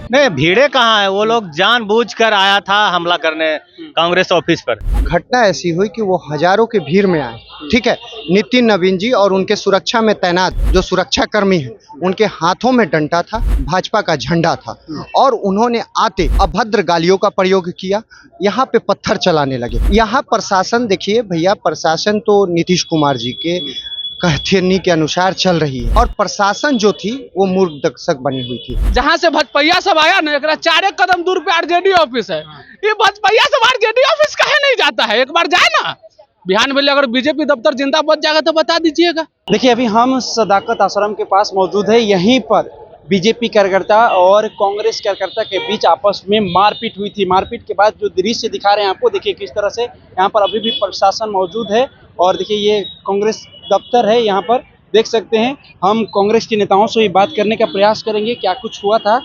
नहीं, भीड़े कहाँ है, वो लोग जानबूझकर आया था हमला करने कांग्रेस ऑफिस पर। घटना ऐसी हुई कि वो हजारों की भीड़ में आए, ठीक है। नितिन नवीन जी और उनके सुरक्षा में तैनात जो सुरक्षा कर्मी हैं, उनके हाथों में डंडा था, भाजपा का झंडा था, और उन्होंने आते अभद्र गालियों का प्रयोग किया, यहाँ पे पत्थर चलाने लगे। यहाँ प्रशासन देखिए भैया, प्रशासन तो नीतीश कुमार जी के कहनी के अनुसार चल रही है, और प्रशासन जो थी वो मूर्ख दर्शक बनी हुई थी। जहाँ से भजपैया सब आया ना, एकरा 4 कदम दूर पे आरजेडी ऑफिस है। ये भजपैया सब आरजेडी ऑफिस काहे नहीं जाता है, एक बार जाए ना। बिहान में अगर बीजेपी दफ्तर जिंदा बच जाएगा तो बता दीजिएगा। देखिए, अभी हम सदाकत आश्रम के पास मौजूद है। यहीं पर बीजेपी कार्यकर्ता और कांग्रेस कार्यकर्ता के बीच आपस में मारपीट हुई थी। मारपीट के बाद जो दृश्य दिखा रहे हैं आपको, देखिए किस तरह से यहाँ पर अभी भी प्रशासन मौजूद है। और देखिए, ये कांग्रेस दफ्तर है, यहाँ पर देख सकते हैं। हम कांग्रेस के नेताओं से भी बात करने का प्रयास करेंगे, क्या कुछ हुआ था।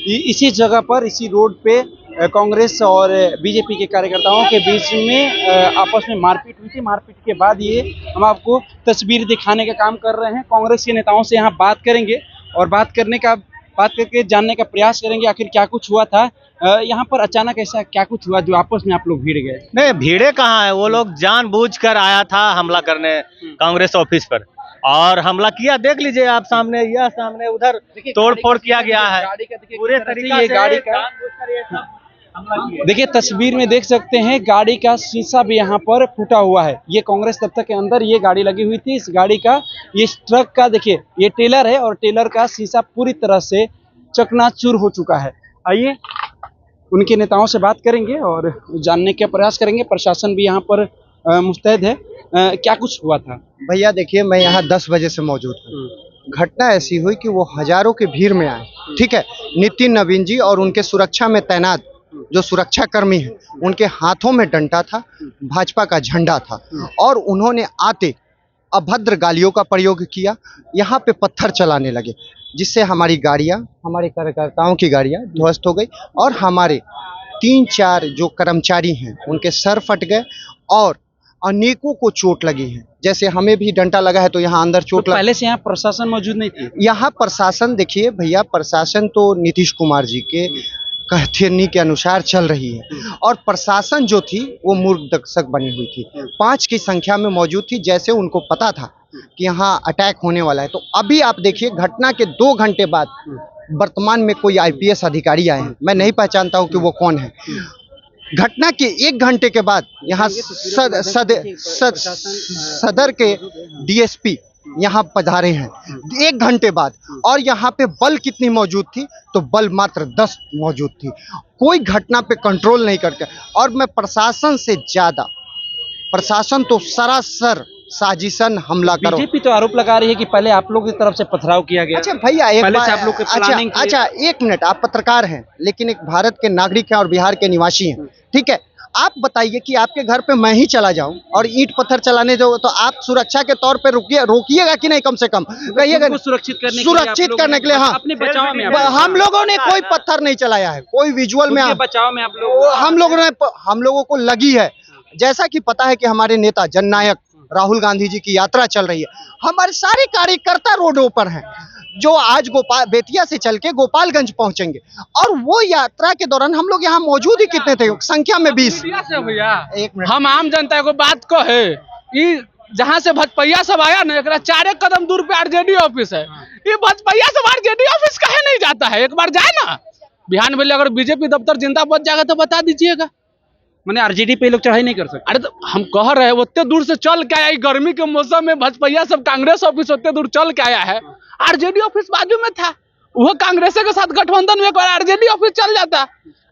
इसी जगह पर, इसी रोड पे कांग्रेस और बीजेपी के कार्यकर्ताओं के बीच में आपस में मारपीट हुई थी। मारपीट के बाद ये हम आपको तस्वीर दिखाने का काम कर रहे हैं। कांग्रेस के नेताओं से यहाँ बात करेंगे और बात करके जानने का प्रयास करेंगे आखिर क्या कुछ हुआ था। यहाँ पर अचानक ऐसा क्या कुछ हुआ जो आपस में आप लोग भिड़ गए? नहीं, भीड़े कहाँ है, वो लोग जानबूझकर आया था हमला करने कांग्रेस ऑफिस पर, और हमला किया। देख लीजिए आप, सामने यह सामने उधर तोड़ फोड़ किया गया है पूरे तरीके से। गाड़ी का देखिए, तस्वीर में देख सकते हैं, गाड़ी का शीशा भी यहाँ पर फूटा हुआ है। ये कांग्रेस दफ्तर के अंदर ये गाड़ी लगी हुई थी। इस गाड़ी का, ये ट्रक का, देखिए ये टेलर है और टेलर का शीशा पूरी तरह से चकनाचूर हो चुका है। आइए उनके नेताओं से बात करेंगे और जानने का प्रयास करेंगे। प्रशासन भी यहाँ पर मुस्तैद है। क्या कुछ हुआ था भैया? देखिए, मैं यहाँ 10 बजे से मौजूद हूँ। घटना ऐसी हुई कि वो हजारों की भीड़ में आए, ठीक है। नितिन नवीन जी और उनके सुरक्षा में तैनात जो सुरक्षा कर्मी हैं, उनके हाथों में डंडा था, भाजपा का झंडा था, और उन्होंने आते अभद्र गालियों का प्रयोग किया, यहाँ पे पत्थर चलाने लगे, जिससे हमारी गाड़ियाँ, हमारे कार्यकर्ताओं की गाड़ियाँ ध्वस्त हो गई, और हमारे 3-4 जो कर्मचारी हैं उनके सर फट गए, और अनेकों को चोट लगी है। जैसे हमें भी डंडा लगा है तो यहाँ अंदर चोट पहले से यहाँ प्रशासन मौजूद नहीं थी? यहाँ प्रशासन देखिए भैया, प्रशासन तो नीतीश कुमार जी के कहनी के अनुसार चल रही है, और प्रशासन जो थी वो मूर्ख दर्शक बनी हुई थी। 5 की संख्या में मौजूद थी। जैसे उनको पता था कि यहाँ अटैक होने वाला है, तो अभी आप देखिए, घटना के 2 घंटे बाद वर्तमान में कोई IPS अधिकारी आए हैं, मैं नहीं पहचानता हूँ कि वो कौन है। घटना के 1 घंटे के बाद यहाँ सदर के DSP यहाँ पधारे हैं 1 घंटे बाद, और यहाँ पे बल कितनी मौजूद थी, तो बल मात्र 10 मौजूद थी। कोई घटना पे कंट्रोल नहीं करके, और मैं प्रशासन से ज्यादा, प्रशासन तो सरासर साजिशन हमला करो। बीजेपी तो आरोप लगा रही है कि पहले आप लोगों की तरफ से पथराव किया गया। अच्छा भैया, एक पहले से आप लोग की प्लानिंग की। अच्छा 1 मिनट, आप पत्रकार हैं लेकिन एक भारत के नागरिक हैं और बिहार के निवासी हैं, ठीक है। आप बताइए कि आपके घर पे मैं ही चला जाऊं और ईंट पत्थर चलाने जाऊं, तो आप सुरक्षा के तौर पे रोकिएगा कि नहीं? कम से कम कहिएगा। सुरक्षित करने के लिए हाँ, अपने बचाव में हम लोगों ने कोई पत्थर नहीं चलाया है, कोई विजुअल में बचाव में आप लोग, हम लोगों को लगी है। जैसा कि पता है कि हमारे नेता जननायक राहुल गांधी जी की यात्रा चल रही है, हमारे सारे कार्यकर्ता रोडों पर हैं, जो आज बेतिया से चल के गोपालगंज पहुंचेंगे, और वो यात्रा के दौरान हम लोग यहाँ मौजूद ही कितने थे? संख्या में 20। हम आम जनता को बात कहे, जहाँ से भजपैया सब आया ना, एकरा 4 कदम दूर पे आरजेडी ऑफिस है। ये भजपैया सब आरजेडी ऑफिस काहे नहीं जाता है, एक बार जाए ना। बिहान में अगर बीजेपी दफ्तर जिंदा बच जाएगा तो बता दीजिएगा। मैंने आरजेडी पे लोग चढ़ाई नहीं कर सकते? अरे तो हम कह रहे हैं, उतने दूर से चल के आया, गर्मी के मौसम में भजपैया सब कांग्रेस ऑफिस उतने दूर चल के आया है। आरजेडी ऑफिस बाजू में था, वो कांग्रेस के साथ गठबंधन में एक बार आरजेडी ऑफिस चल जाता,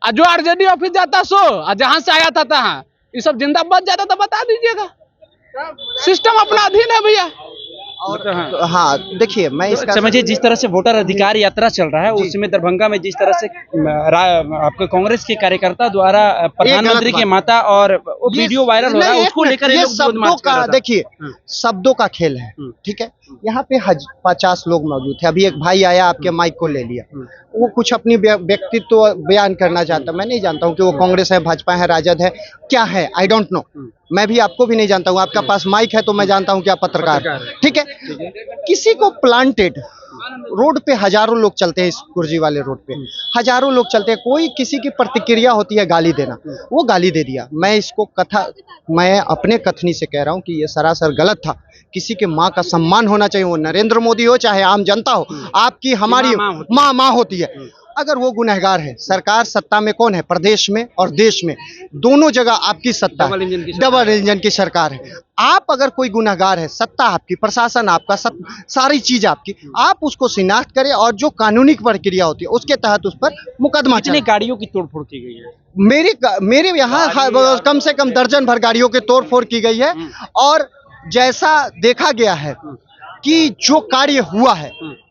और जो आरजेडी ऑफिस जाता सो, और जहां से आया था तहां, ये सब जिंदा बच जाता तो बता दीजिएगा। सिस्टम अपना अधीन है भैया। और हाँ देखिए, मैं इसका समझिए, जिस तरह से वोटर अधिकार यात्रा चल रहा है, उसमें दरभंगा में जिस तरह से आपके कांग्रेस के कार्यकर्ता द्वारा प्रधानमंत्री की माता और वीडियो वायरल हो रहा है, उसको लेकर ये शब्दों का, देखिए शब्दों का खेल है, ठीक है। यहाँ पे 50 लोग मौजूद थे। अभी एक भाई आया, आपके माइक को ले लिया, वो कुछ अपनी व्यक्तित्व बयान करना चाहता। मैं नहीं जानता हूँ कि वो कांग्रेस है, भाजपा है, राजद है, क्या है, आई डोंट नो। मैं भी आपको भी नहीं जानता हूँ, आपका पास माइक है तो मैं जानता हूँ कि आप पत्रकार हैं। ठीक है, किसी को प्लांटेड रोड पे हजारों लोग चलते हैं, इस कुर्जी वाले रोड पे हजारों लोग चलते हैं, कोई किसी की प्रतिक्रिया होती है गाली देना, वो गाली दे दिया। मैं अपने कथनी से कह रहा हूँ कि ये सरासर गलत था। किसी के माँ का सम्मान होना चाहिए, वो नरेंद्र मोदी हो चाहे आम जनता हो, आपकी हमारी माँ होती है। अगर वो गुनहगार है, सरकार सत्ता में कौन है? प्रदेश में और देश में, दोनों जगह आपकी सत्ता है, डबल इंजन की सरकार है। आप अगर कोई गुनहगार है, सत्ता आपकी, प्रशासन आपका, सारी चीज आपकी, आप उसको शिनाख्त करें और जो कानूनी प्रक्रिया होती है उसके तहत उस पर मुकदमा कितनी चले। गाड़ियों की तोड़फोड़ की गई है? मेरे यहाँ कम से कम दर्जन भर गाड़ियों की तोड़फोड़ की गई है। और जैसा देखा गया है कि जो कार्य हुआ है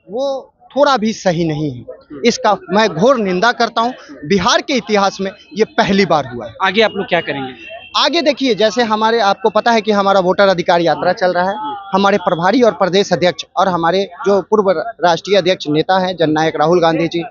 वो थोड़ा भी सही नहीं है, इसका मैं घोर निंदा करता हूं। बिहार के इतिहास में ये पहली बार हुआ है। आगे आप लोग क्या करेंगे? आगे देखिए, जैसे आपको पता है कि हमारा वोटर अधिकार यात्रा चल रहा है, हमारे प्रभारी और प्रदेश अध्यक्ष और हमारे जो पूर्व राष्ट्रीय अध्यक्ष नेता हैं जननायक राहुल गांधी जी,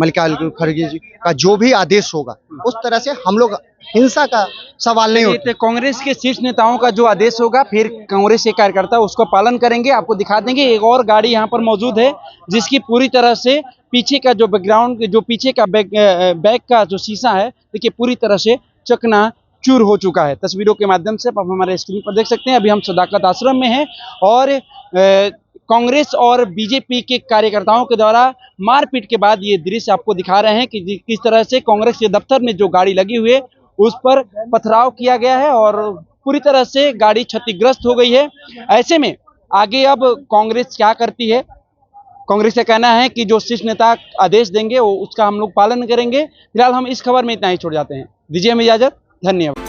मल्लिकार्जुन खड़गे जी का जो भी आदेश होगा उस तरह से हम लोग, हिंसा का सवाल नहीं होता। कांग्रेस के शीर्ष नेताओं का जो आदेश होगा फिर कांग्रेस के कार्यकर्ता उसको पालन करेंगे। आपको दिखा देंगे, एक और गाड़ी यहाँ पर मौजूद है जिसकी पूरी तरह से पीछे का जो बैकग्राउंड, जो पीछे का बैक का जो शीशा है, देखिए पूरी तरह से चकना चूर हो चुका है। तस्वीरों के माध्यम से आप हमारे स्क्रीन पर देख सकते हैं। अभी हम सदाकत आश्रम में हैं और कांग्रेस और बीजेपी के कार्यकर्ताओं के द्वारा मारपीट के बाद ये दृश्य आपको दिखा रहे हैं कि किस तरह से कांग्रेस के दफ्तर में जो गाड़ी लगी हुई है उस पर पथराव किया गया है और पूरी तरह से गाड़ी क्षतिग्रस्त हो गई है। ऐसे में आगे अब कांग्रेस क्या करती है? कांग्रेस का कहना है कि जो शीर्ष नेता आदेश देंगे वो उसका हम लोग पालन करेंगे। फिलहाल हम इस खबर में इतना ही छोड़ जाते हैं। दीजिए हमें इजाजत, धन्यवाद।